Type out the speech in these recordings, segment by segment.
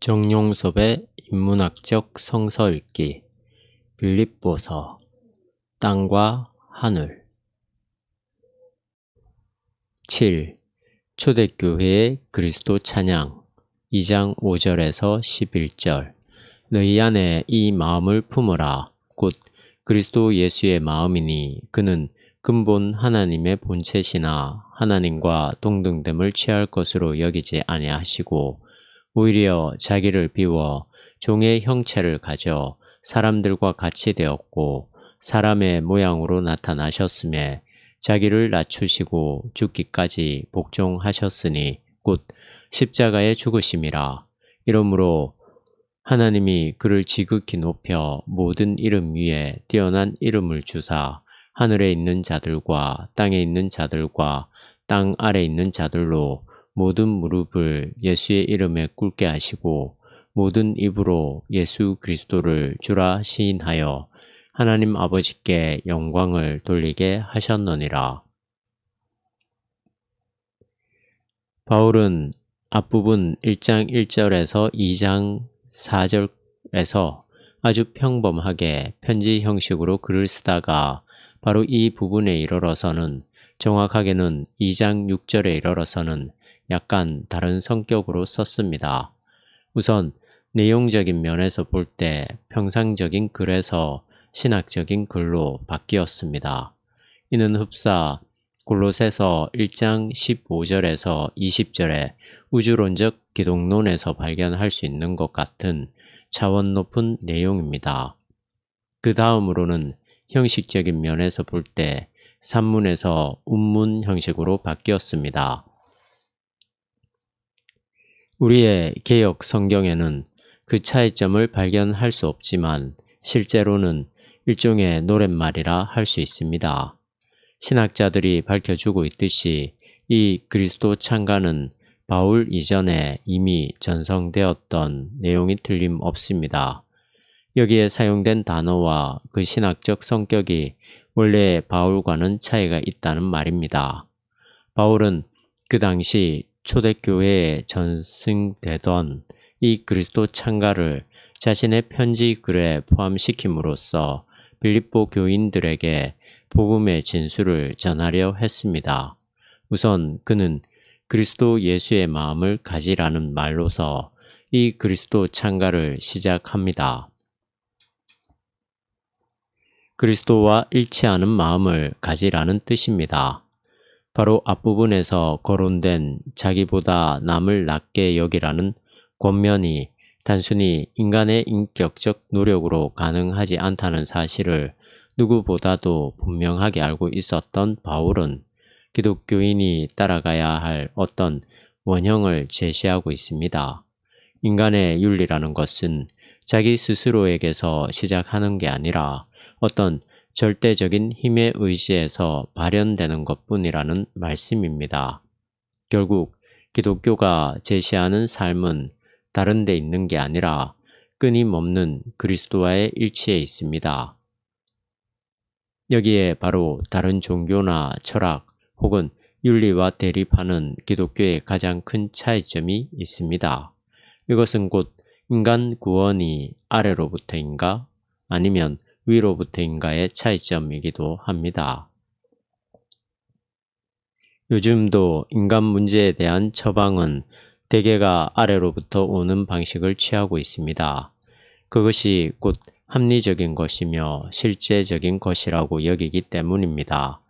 정용섭의 인문학적 성서 읽기 빌립보서 땅과 하늘 7. 초대교회의 그리스도 찬양 2장 5절에서 11절 너희 안에 이 마음을 품으라 곧 그리스도 예수의 마음이니 그는 근본 하나님의 본체시나 하나님과 동등됨을 취할 것으로 여기지 아니하시고 오히려 자기를 비워 종의 형체를 가져 사람들과 같이 되었고 사람의 모양으로 나타나셨음에 자기를 낮추시고 죽기까지 복종하셨으니 곧 십자가에 죽으심이라. 이러므로 하나님이 그를 지극히 높여 모든 이름 위에 뛰어난 이름을 주사 하늘에 있는 자들과 땅에 있는 자들과 땅 아래 있는 자들로 모든 무릎을 예수의 이름에 꿇게 하시고 모든 입으로 예수 그리스도를 주라 시인하여 하나님 아버지께 영광을 돌리게 하셨느니라. 바울은 앞부분 1장 1절에서 2장 4절에서 아주 평범하게 편지 형식으로 글을 쓰다가 바로 이 부분에 이르러서는 정확하게는 2장 6절에 이르러서는 약간 다른 성격으로 썼습니다. 우선 내용적인 면에서 볼 때 평상적인 글에서 신학적인 글로 바뀌었습니다. 이는 흡사 골로새서 1장 15절에서 20절에 우주론적 기독론에서 발견할 수 있는 것 같은 차원 높은 내용입니다. 그 다음으로는 형식적인 면에서 볼 때 산문에서 운문 형식으로 바뀌었습니다. 우리의 개역 성경에는 그 차이점을 발견할 수 없지만 실제로는 일종의 노랫말이라 할 수 있습니다. 신학자들이 밝혀주고 있듯이 이 그리스도 찬가는 바울 이전에 이미 전성되었던 내용이 틀림없습니다. 여기에 사용된 단어와 그 신학적 성격이 원래 바울과는 차이가 있다는 말입니다. 바울은 그 당시 초대교회에 전승되던 이 그리스도 찬가를 자신의 편지 글에 포함시킴으로써 빌립보 교인들에게 복음의 진수를 전하려 했습니다. 우선 그는 그리스도 예수의 마음을 가지라는 말로서 이 그리스도 찬가를 시작합니다. 그리스도와 일치하는 마음을 가지라는 뜻입니다. 바로 앞부분에서 거론된 자기보다 남을 낮게 여기라는 권면이 단순히 인간의 인격적 노력으로 가능하지 않다는 사실을 누구보다도 분명하게 알고 있었던 바울은 기독교인이 따라가야 할 어떤 원형을 제시하고 있습니다. 인간의 윤리라는 것은 자기 스스로에게서 시작하는 게 아니라 어떤 절대적인 힘의 의지에서 발현되는 것뿐이라는 말씀입니다. 결국 기독교가 제시하는 삶은 다른 데 있는 게 아니라 끊임없는 그리스도와의 일치에 있습니다. 여기에 바로 다른 종교나 철학 혹은 윤리와 대립하는 기독교의 가장 큰 차이점이 있습니다. 이것은 곧 인간 구원이 아래로부터인가 아니면 위로부터인가의 차이점이기도 합니다. 요즘도 인간 문제에 대한 처방은 대개가 아래로부터 오는 방식을 취하고 있습니다. 그것이 곧 합리적인 것이며 실제적인 것이라고 여기기 때문입니다.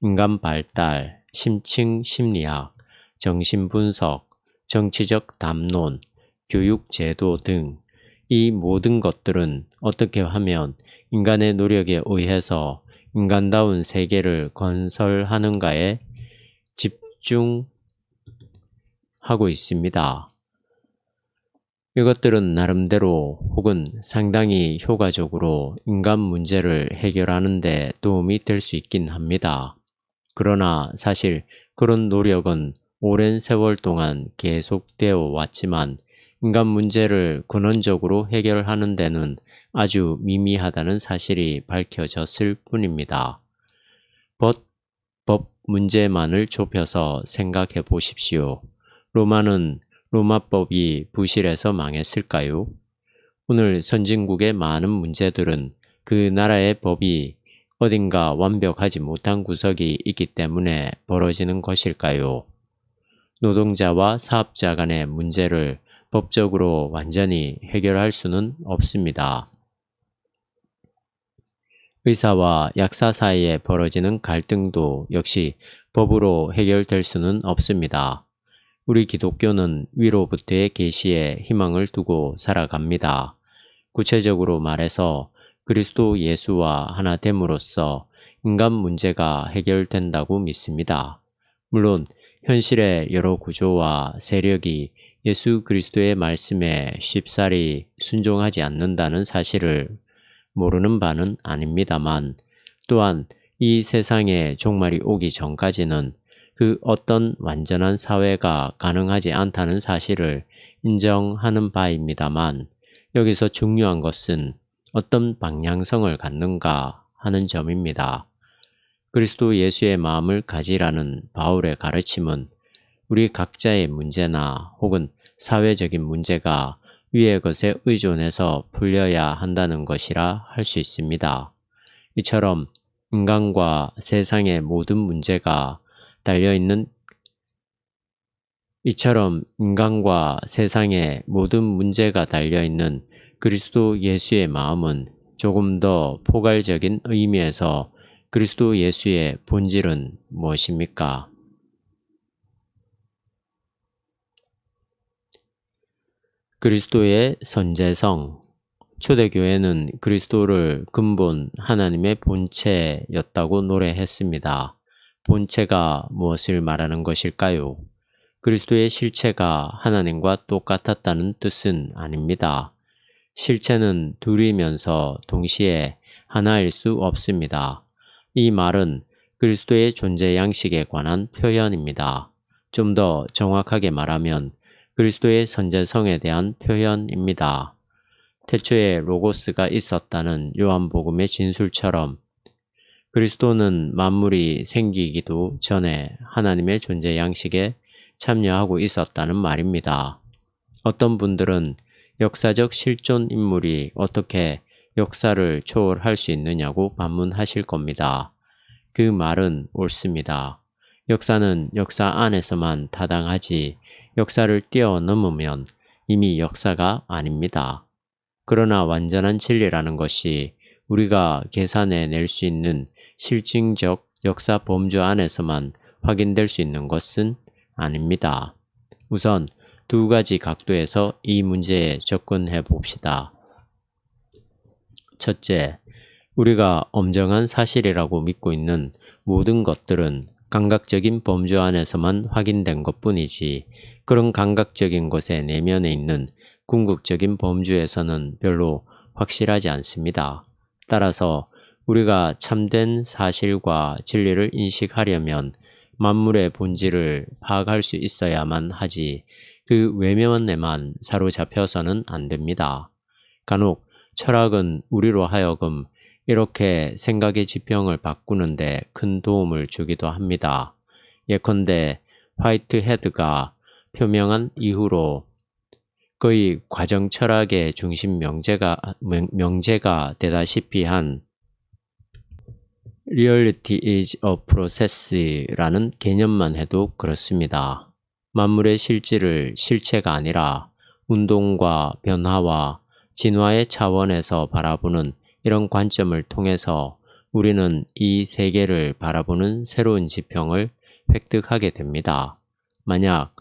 인간 발달, 심층 심리학, 정신분석, 정치적 담론, 교육 제도 등 이 모든 것들은 어떻게 하면 인간의 노력에 의해서 인간다운 세계를 건설하는가에 집중하고 있습니다. 이것들은 나름대로 혹은 상당히 효과적으로 인간 문제를 해결하는 데 도움이 될 수 있긴 합니다. 그러나 사실 그런 노력은 오랜 세월 동안 계속되어 왔지만 인간 문제를 근원적으로 해결하는 데는 아주 미미하다는 사실이 밝혀졌을 뿐입니다. 법 문제만을 좁혀서 생각해 보십시오. 로마는 로마법이 부실해서 망했을까요? 오늘 선진국의 많은 문제들은 그 나라의 법이 어딘가 완벽하지 못한 구석이 있기 때문에 벌어지는 것일까요? 노동자와 사업자 간의 문제를 법적으로 완전히 해결할 수는 없습니다. 의사와 약사 사이에 벌어지는 갈등도 역시 법으로 해결될 수는 없습니다. 우리 기독교는 위로부터의 계시에 희망을 두고 살아갑니다. 구체적으로 말해서 그리스도 예수와 하나 됨으로써 인간 문제가 해결된다고 믿습니다. 물론 현실의 여러 구조와 세력이 예수 그리스도의 말씀에 쉽사리 순종하지 않는다는 사실을 모르는 바는 아닙니다만, 또한 이 세상의 종말이 오기 전까지는 그 어떤 완전한 사회가 가능하지 않다는 사실을 인정하는 바입니다만, 여기서 중요한 것은 어떤 방향성을 갖는가 하는 점입니다. 그리스도 예수의 마음을 가지라는 바울의 가르침은 우리 각자의 문제나 혹은 사회적인 문제가 위의 것에 의존해서 풀려야 한다는 것이라 할 수 있습니다. 이처럼 인간과 세상의 모든 문제가 달려있는 그리스도 예수의 마음은 조금 더 포괄적인 의미에서 그리스도 예수의 본질은 무엇입니까? 그리스도의 선제성. 초대교회는 그리스도를 근본 하나님의 본체였다고 노래했습니다. 본체가 무엇을 말하는 것일까요? 그리스도의 실체가 하나님과 똑같았다는 뜻은 아닙니다. 실체는 둘이면서 동시에 하나일 수 없습니다. 이 말은 그리스도의 존재 양식에 관한 표현입니다. 좀 더 정확하게 말하면 그리스도의 선제성에 대한 표현입니다. 태초에 로고스가 있었다는 요한복음의 진술처럼 그리스도는 만물이 생기기도 전에 하나님의 존재 양식에 참여하고 있었다는 말입니다. 어떤 분들은 역사적 실존 인물이 어떻게 역사를 초월할 수 있느냐고 반문하실 겁니다. 그 말은 옳습니다. 역사는 역사 안에서만 타당하지 역사를 뛰어넘으면 이미 역사가 아닙니다. 그러나 완전한 진리라는 것이 우리가 계산해낼 수 있는 실증적 역사 범주 안에서만 확인될 수 있는 것은 아닙니다. 우선 두 가지 각도에서 이 문제에 접근해 봅시다. 첫째, 우리가 엄정한 사실이라고 믿고 있는 모든 것들은 감각적인 범주 안에서만 확인된 것뿐이지 그런 감각적인 것의 내면에 있는 궁극적인 범주에서는 별로 확실하지 않습니다. 따라서 우리가 참된 사실과 진리를 인식하려면 만물의 본질을 파악할 수 있어야만 하지 그 외면에만 사로잡혀서는 안 됩니다. 간혹 철학은 우리로 하여금 이렇게 생각의 지평을 바꾸는데 큰 도움을 주기도 합니다. 예컨대 화이트헤드가 표명한 이후로 거의 과정 철학의 중심 명제가 되다시피 한 Reality is a process라는 개념만 해도 그렇습니다. 만물의 실질을 실체가 아니라 운동과 변화와 진화의 차원에서 바라보는 이런 관점을 통해서 우리는 이 세계를 바라보는 새로운 지평을 획득하게 됩니다. 만약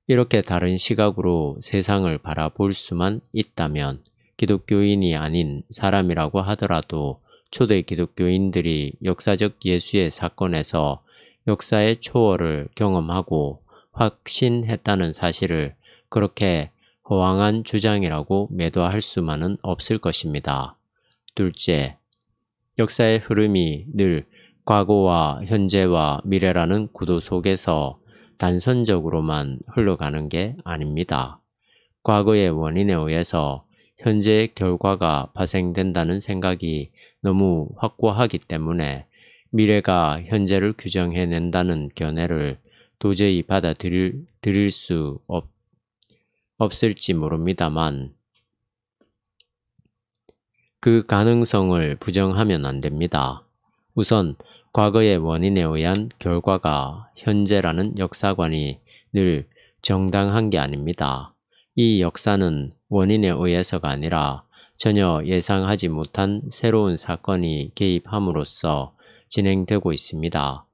이렇게 다른 시각으로 세상을 바라볼 수만 있다면 기독교인이 아닌 사람이라고 하더라도 초대 기독교인들이 역사적 예수의 사건에서 역사의 초월을 경험하고 확신했다는 사실을 그렇게 허황한 주장이라고 매도할 수만은 없을 것입니다. 둘째, 역사의 흐름이 늘 과거와 현재와 미래라는 구도 속에서 단선적으로만 흘러가는 게 아닙니다. 과거의 원인에 의해서 현재의 결과가 발생된다는 생각이 너무 확고하기 때문에 미래가 현재를 규정해낸다는 견해를 도저히 받아들일 수 없을지 모릅니다만 그 가능성을 부정하면 안 됩니다. 우선 과거의 원인에 의한 결과가 현재라는 역사관이 늘 정당한 게 아닙니다. 이 역사는 원인에 의해서가 아니라 전혀 예상하지 못한 새로운 사건이 개입함으로써 진행되고 있습니다.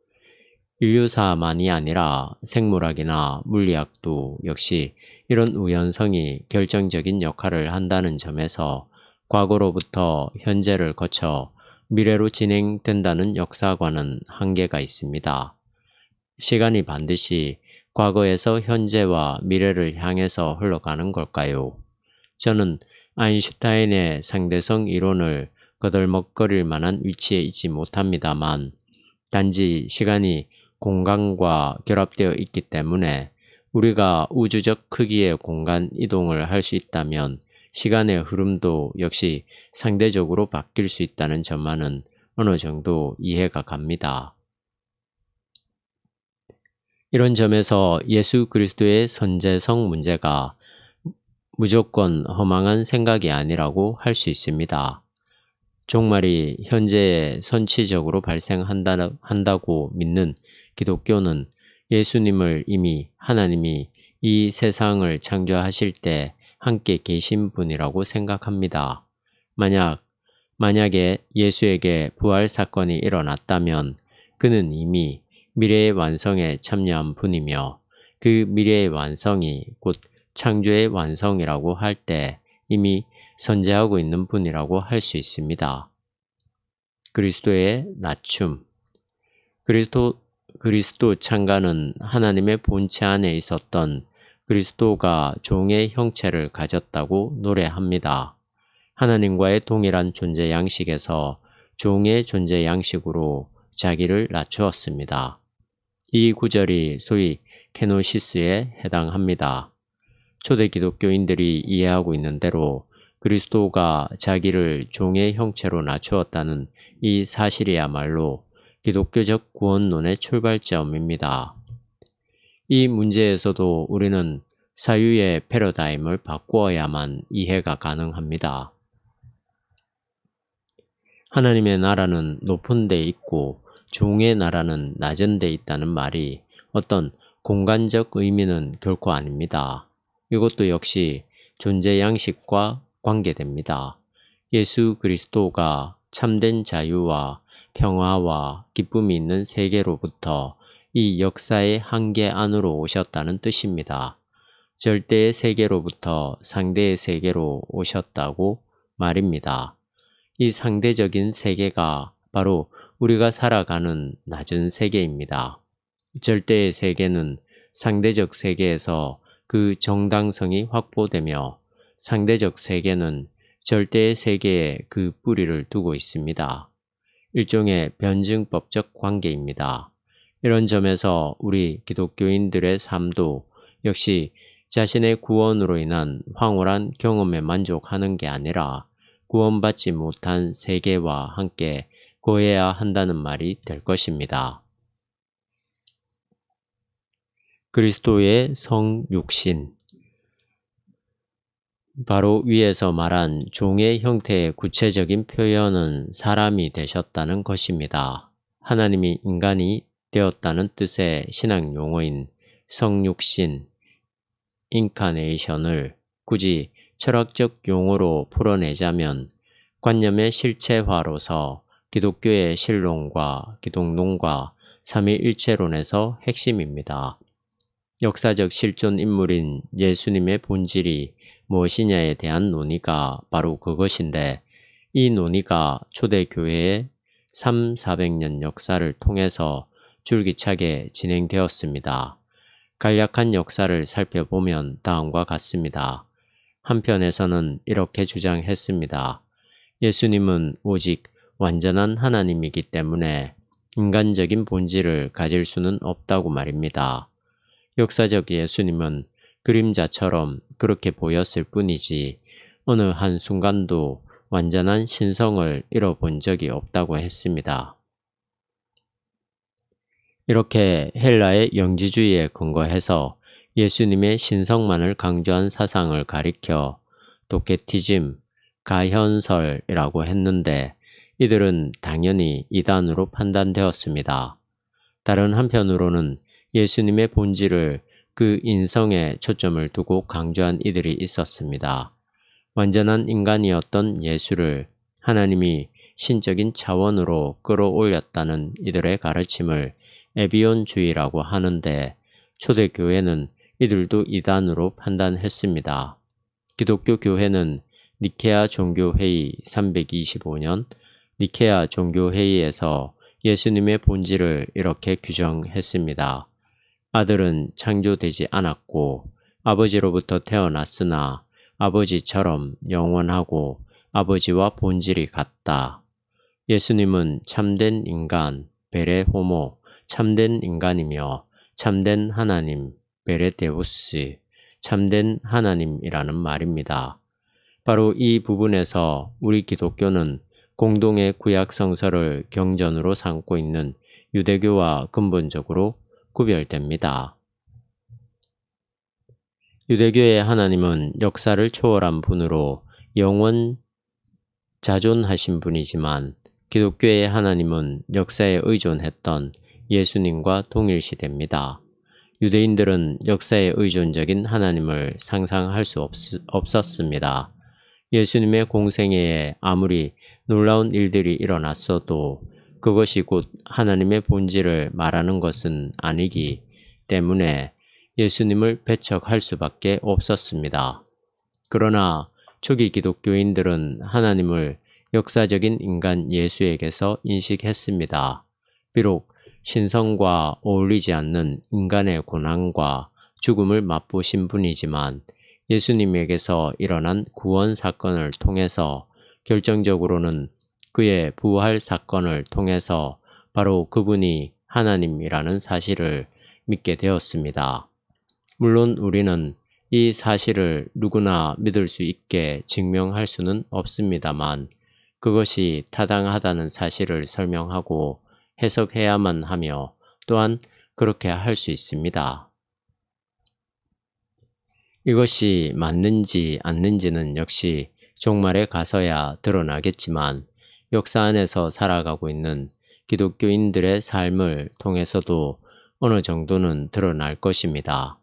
인류사만이 아니라 생물학이나 물리학도 역시 이런 우연성이 결정적인 역할을 한다는 점에서 과거로부터 현재를 거쳐 미래로 진행된다는 역사관은 한계가 있습니다. 시간이 반드시 과거에서 현재와 미래를 향해서 흘러가는 걸까요? 저는 아인슈타인의 상대성 이론을 거들먹거릴 만한 위치에 있지 못합니다만 단지 시간이 공간과 결합되어 있기 때문에 우리가 우주적 크기의 공간 이동을 할 수 있다면 시간의 흐름도 역시 상대적으로 바뀔 수 있다는 점만은 어느 정도 이해가 갑니다. 이런 점에서 예수 그리스도의 선제성 문제가 무조건 허망한 생각이 아니라고 할 수 있습니다. 종말이 현재에 선치적으로 발생한다고 믿는 기독교는 예수님을 이미 하나님이 이 세상을 창조하실 때 함께 계신 분이라고 생각합니다. 만약에 예수에게 부활 사건이 일어났다면 그는 이미 미래의 완성에 참여한 분이며 그 미래의 완성이 곧 창조의 완성이라고 할 때 이미 선재하고 있는 분이라고 할 수 있습니다. 그리스도의 낮춤. 그리스도 창가는 하나님의 본체 안에 있었던 그리스도가 종의 형체를 가졌다고 노래합니다. 하나님과의 동일한 존재 양식에서 종의 존재 양식으로 자기를 낮추었습니다. 이 구절이 소위 케노시스에 해당합니다. 초대 기독교인들이 이해하고 있는 대로 그리스도가 자기를 종의 형체로 낮추었다는 이 사실이야말로 기독교적 구원론의 출발점입니다. 이 문제에서도 우리는 사유의 패러다임을 바꾸어야만 이해가 가능합니다. 하나님의 나라는 높은 데 있고 종의 나라는 낮은 데 있다는 말이 어떤 공간적 의미는 결코 아닙니다. 이것도 역시 존재 양식과 관계됩니다. 예수 그리스도가 참된 자유와 평화와 기쁨이 있는 세계로부터 이 역사의 한계 안으로 오셨다는 뜻입니다. 절대의 세계로부터 상대의 세계로 오셨다고 말입니다. 이 상대적인 세계가 바로 우리가 살아가는 낮은 세계입니다. 절대의 세계는 상대적 세계에서 그 정당성이 확보되며 상대적 세계는 절대의 세계에 그 뿌리를 두고 있습니다. 일종의 변증법적 관계입니다. 이런 점에서 우리 기독교인들의 삶도 역시 자신의 구원으로 인한 황홀한 경험에 만족하는 게 아니라 구원받지 못한 세계와 함께 거해야 한다는 말이 될 것입니다. 그리스도의 성육신. 바로 위에서 말한 종의 형태의 구체적인 표현은 사람이 되셨다는 것입니다. 하나님이 인간이 되었다는 뜻의 신학 용어인 성육신, 인카네이션을 굳이 철학적 용어로 풀어내자면 관념의 실체화로서 기독교의 신론과 기독론과 삼위일체론에서 핵심입니다. 역사적 실존 인물인 예수님의 본질이 무엇이냐에 대한 논의가 바로 그것인데 이 논의가 초대교회의 300~400년 역사를 통해서 줄기차게 진행되었습니다. 간략한 역사를 살펴보면 다음과 같습니다. 한편에서는 이렇게 주장했습니다. 예수님은 오직 완전한 하나님이기 때문에 인간적인 본질을 가질 수는 없다고 말입니다. 역사적 예수님은 그림자처럼 그렇게 보였을 뿐이지 어느 한순간도 완전한 신성을 잃어본 적이 없다고 했습니다. 이렇게 헬라의 영지주의에 근거해서 예수님의 신성만을 강조한 사상을 가리켜 도케티즘, 가현설이라고 했는데 이들은 당연히 이단으로 판단되었습니다. 다른 한편으로는 예수님의 본질을 그 인성에 초점을 두고 강조한 이들이 있었습니다. 완전한 인간이었던 예수를 하나님이 신적인 차원으로 끌어올렸다는 이들의 가르침을 에비온주의라고 하는데 초대교회는 이들도 이단으로 판단했습니다. 기독교 교회는 니케아 종교회의 325년 니케아 종교회의에서 예수님의 본질을 이렇게 규정했습니다. 아들은 창조되지 않았고 아버지로부터 태어났으나 아버지처럼 영원하고 아버지와 본질이 같다. 예수님은 참된 인간, 베레 호모, 참된 인간이며 참된 하나님, 베레 데우스, 참된 하나님이라는 말입니다. 바로 이 부분에서 우리 기독교는 공동의 구약 성서를 경전으로 삼고 있는 유대교와 근본적으로 구별됩니다. 유대교의 하나님은 역사를 초월한 분으로 영원 자존하신 분이지만 기독교의 하나님은 역사에 의존했던 예수님과 동일시됩니다. 유대인들은 역사에 의존적인 하나님을 상상할 수 없었습니다. 예수님의 공생애에 아무리 놀라운 일들이 일어났어도 그것이 곧 하나님의 본질을 말하는 것은 아니기 때문에 예수님을 배척할 수밖에 없었습니다. 그러나 초기 기독교인들은 하나님을 역사적인 인간 예수에게서 인식했습니다. 비록 신성과 어울리지 않는 인간의 고난과 죽음을 맛보신 분이지만 예수님에게서 일어난 구원 사건을 통해서 결정적으로는 그의 부활 사건을 통해서 바로 그분이 하나님이라는 사실을 믿게 되었습니다. 물론 우리는 이 사실을 누구나 믿을 수 있게 증명할 수는 없습니다만 그것이 타당하다는 사실을 설명하고 해석해야만 하며 또한 그렇게 할 수 있습니다. 이것이 맞는지 않는지는 역시 종말에 가서야 드러나겠지만 역사 안에서 살아가고 있는 기독교인들의 삶을 통해서도 어느 정도는 드러날 것입니다.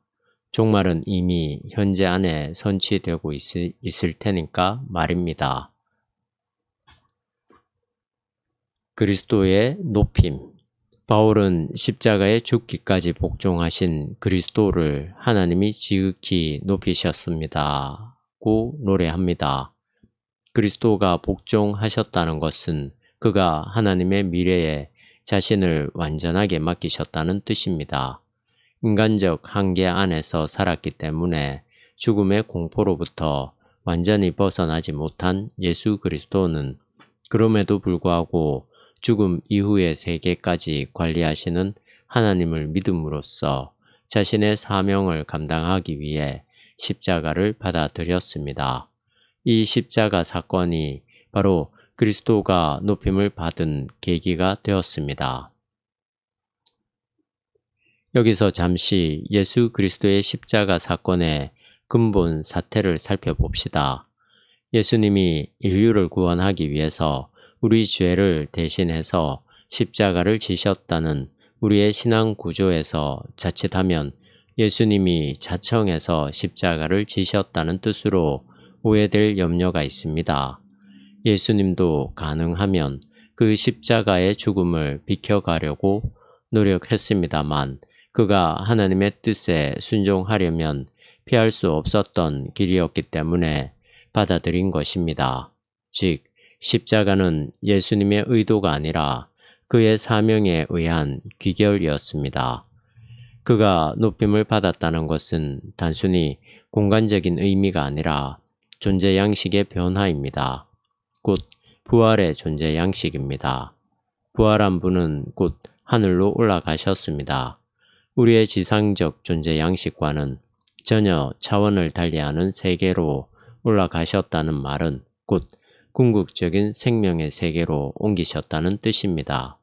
종말은 이미 현재 안에 선취되고 있을 테니까 말입니다. 그리스도의 높임. 바울은 십자가에 죽기까지 복종하신 그리스도를 하나님이 지극히 높이셨습니다고 노래합니다. 그리스도가 복종하셨다는 것은 그가 하나님의 미래에 자신을 완전하게 맡기셨다는 뜻입니다. 인간적 한계 안에서 살았기 때문에 죽음의 공포로부터 완전히 벗어나지 못한 예수 그리스도는 그럼에도 불구하고 죽음 이후의 세계까지 관리하시는 하나님을 믿음으로써 자신의 사명을 감당하기 위해 십자가를 받아들였습니다. 이 십자가 사건이 바로 그리스도가 높임을 받은 계기가 되었습니다. 여기서 잠시 예수 그리스도의 십자가 사건의 근본 사태를 살펴봅시다. 예수님이 인류를 구원하기 위해서 우리 죄를 대신해서 십자가를 지셨다는 우리의 신앙 구조에서 자칫하면 예수님이 자청해서 십자가를 지셨다는 뜻으로 오해될 염려가 있습니다. 예수님도 가능하면 그 십자가의 죽음을 비켜가려고 노력했습니다만 그가 하나님의 뜻에 순종하려면 피할 수 없었던 길이었기 때문에 받아들인 것입니다. 즉, 십자가는 예수님의 의도가 아니라 그의 사명에 의한 귀결이었습니다. 그가 높임을 받았다는 것은 단순히 공간적인 의미가 아니라 존재 양식의 변화입니다. 곧 부활의 존재 양식입니다. 부활한 분은 곧 하늘로 올라가셨습니다. 우리의 지상적 존재 양식과는 전혀 차원을 달리하는 세계로 올라가셨다는 말은 곧 궁극적인 생명의 세계로 옮기셨다는 뜻입니다.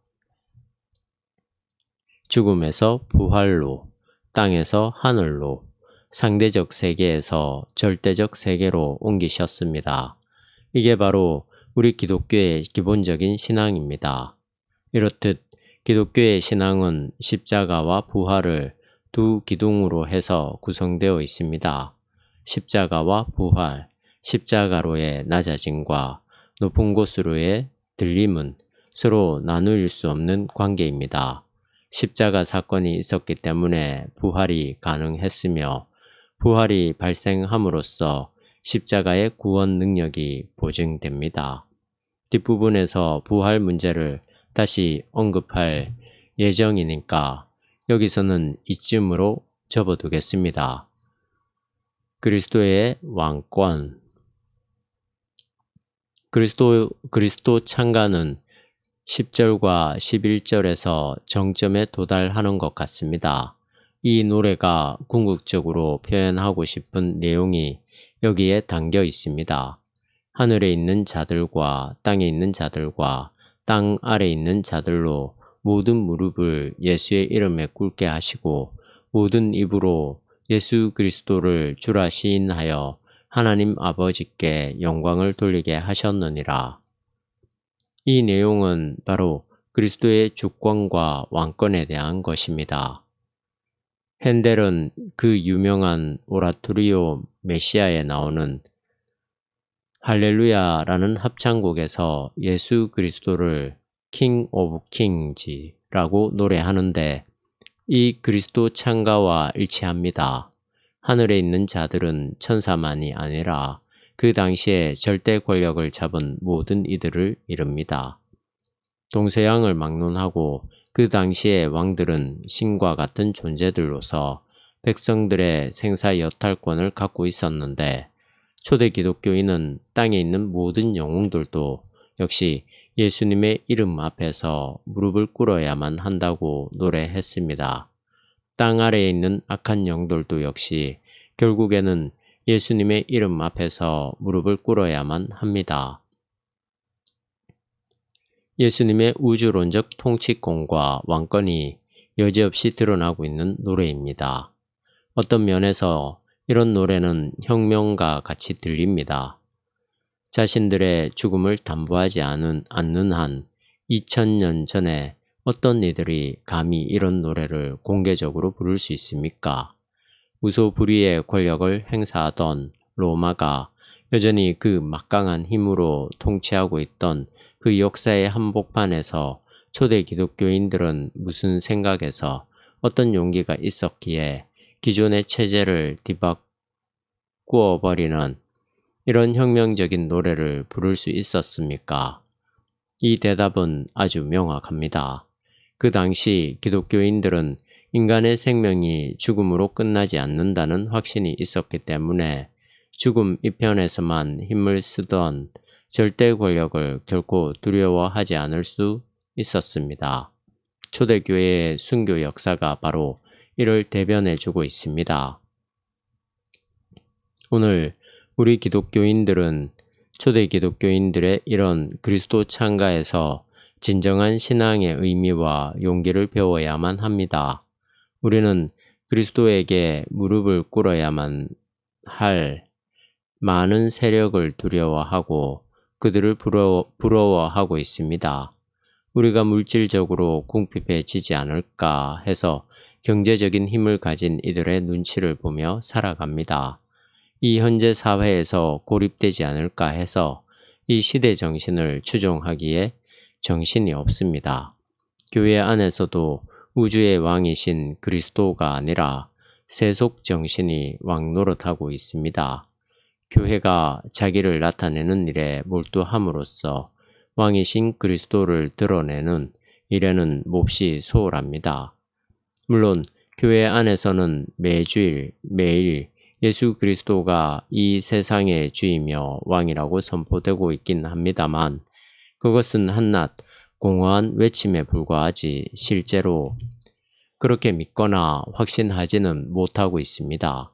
죽음에서 부활로, 땅에서 하늘로, 상대적 세계에서 절대적 세계로 옮기셨습니다. 이게 바로 우리 기독교의 기본적인 신앙입니다. 이렇듯 기독교의 신앙은 십자가와 부활을 두 기둥으로 해서 구성되어 있습니다. 십자가와 부활, 십자가로의 낮아짐과 높은 곳으로의 들림은 서로 나누일 수 없는 관계입니다. 십자가 사건이 있었기 때문에 부활이 가능했으며 부활이 발생함으로써 십자가의 구원 능력이 보증됩니다. 뒷부분에서 부활 문제를 다시 언급할 예정이니까 여기서는 이쯤으로 접어두겠습니다. 그리스도의 왕권. 그리스도 창가는 10절과 11절에서 정점에 도달하는 것 같습니다. 이 노래가 궁극적으로 표현하고 싶은 내용이 여기에 담겨 있습니다. 하늘에 있는 자들과 땅에 있는 자들과 땅 아래 있는 자들로 모든 무릎을 예수의 이름에 꿇게 하시고 모든 입으로 예수 그리스도를 주라 시인하여 하나님 아버지께 영광을 돌리게 하셨느니라. 이 내용은 바로 그리스도의 주권과 왕권에 대한 것입니다. 핸델은 그 유명한 오라토리오 메시아에 나오는 할렐루야라는 합창곡에서 예수 그리스도를 킹 오브 킹즈라고 노래하는데 이 그리스도 창가와 일치합니다. 하늘에 있는 자들은 천사만이 아니라 그 당시에 절대 권력을 잡은 모든 이들을 이릅니다. 동서양을 막론하고 그 당시의 왕들은 신과 같은 존재들로서 백성들의 생사 여탈권을 갖고 있었는데 초대 기독교인은 땅에 있는 모든 영웅들도 역시 예수님의 이름 앞에서 무릎을 꿇어야만 한다고 노래했습니다. 땅 아래에 있는 악한 영들도 역시 결국에는 예수님의 이름 앞에서 무릎을 꿇어야만 합니다. 예수님의 우주론적 통치권과 왕권이 여지없이 드러나고 있는 노래입니다. 어떤 면에서 이런 노래는 혁명과 같이 들립니다. 자신들의 죽음을 담보하지 않는 한 2000년 전에 어떤 이들이 감히 이런 노래를 공개적으로 부를 수 있습니까? 무소불위의 권력을 행사하던 로마가 여전히 그 막강한 힘으로 통치하고 있던 그 역사의 한복판에서 초대 기독교인들은 무슨 생각에서 어떤 용기가 있었기에 기존의 체제를 뒤바꾸어버리는 이런 혁명적인 노래를 부를 수 있었습니까? 이 대답은 아주 명확합니다. 그 당시 기독교인들은 인간의 생명이 죽음으로 끝나지 않는다는 확신이 있었기 때문에 죽음 이편에서만 힘을 쓰던 절대 권력을 결코 두려워하지 않을 수 있었습니다. 초대교회의 순교 역사가 바로 이를 대변해주고 있습니다. 오늘 우리 기독교인들은 초대 기독교인들의 이런 그리스도 창가에서 진정한 신앙의 의미와 용기를 배워야만 합니다. 우리는 그리스도에게 무릎을 꿇어야만 할 많은 세력을 두려워하고 그들을 부러워하고 있습니다. 우리가 물질적으로 궁핍해지지 않을까 해서 경제적인 힘을 가진 이들의 눈치를 보며 살아갑니다. 이 현재 사회에서 고립되지 않을까 해서 이 시대 정신을 추종하기에 정신이 없습니다. 교회 안에서도 우주의 왕이신 그리스도가 아니라 세속 정신이 왕노릇하고 있습니다. 교회가 자기를 나타내는 일에 몰두함으로써 왕이신 그리스도를 드러내는 일에는 몹시 소홀합니다. 물론 교회 안에서는 매주일, 매일 예수 그리스도가 이 세상의 주이며 왕이라고 선포되고 있긴 합니다만 그것은 한낱 공허한 외침에 불과하지 실제로 그렇게 믿거나 확신하지는 못하고 있습니다.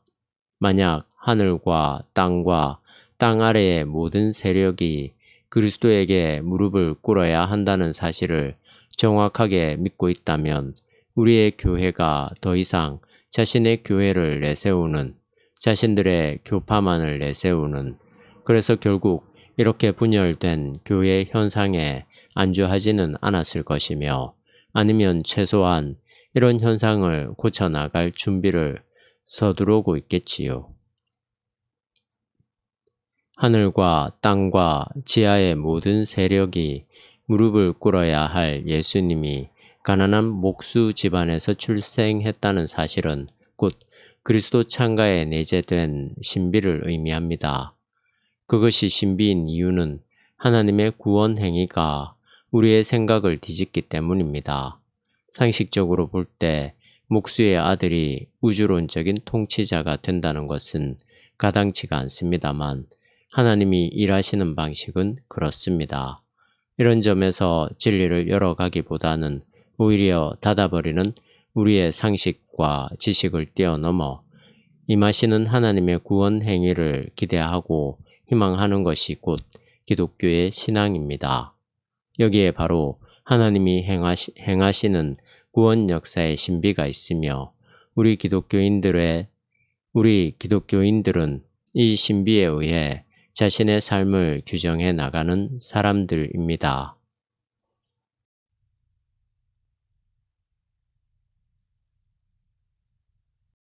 만약 하늘과 땅 아래의 모든 세력이 그리스도에게 무릎을 꿇어야 한다는 사실을 정확하게 믿고 있다면 우리의 교회가 더 이상 자신의 교회를 내세우는 자신들의 교파만을 내세우는, 그래서 결국 이렇게 분열된 교회 현상에 안주하지는 않았을 것이며, 아니면 최소한 이런 현상을 고쳐나갈 준비를 서두르고 있겠지요. 하늘과 땅과 지하의 모든 세력이 무릎을 꿇어야 할 예수님이 가난한 목수 집안에서 출생했다는 사실은 곧 그리스도 창가에 내재된 신비를 의미합니다. 그것이 신비인 이유는 하나님의 구원 행위가 우리의 생각을 뒤집기 때문입니다. 상식적으로 볼 때 목수의 아들이 우주론적인 통치자가 된다는 것은 가당치가 않습니다만, 하나님이 일하시는 방식은 그렇습니다. 이런 점에서 진리를 열어가기보다는 오히려 닫아버리는 우리의 상식과 지식을 뛰어넘어 임하시는 하나님의 구원 행위를 기대하고 희망하는 것이 곧 기독교의 신앙입니다. 여기에 바로 하나님이 행하시는 구원 역사의 신비가 있으며, 우리 기독교인들은 이 신비에 의해 자신의 삶을 규정해 나가는 사람들입니다.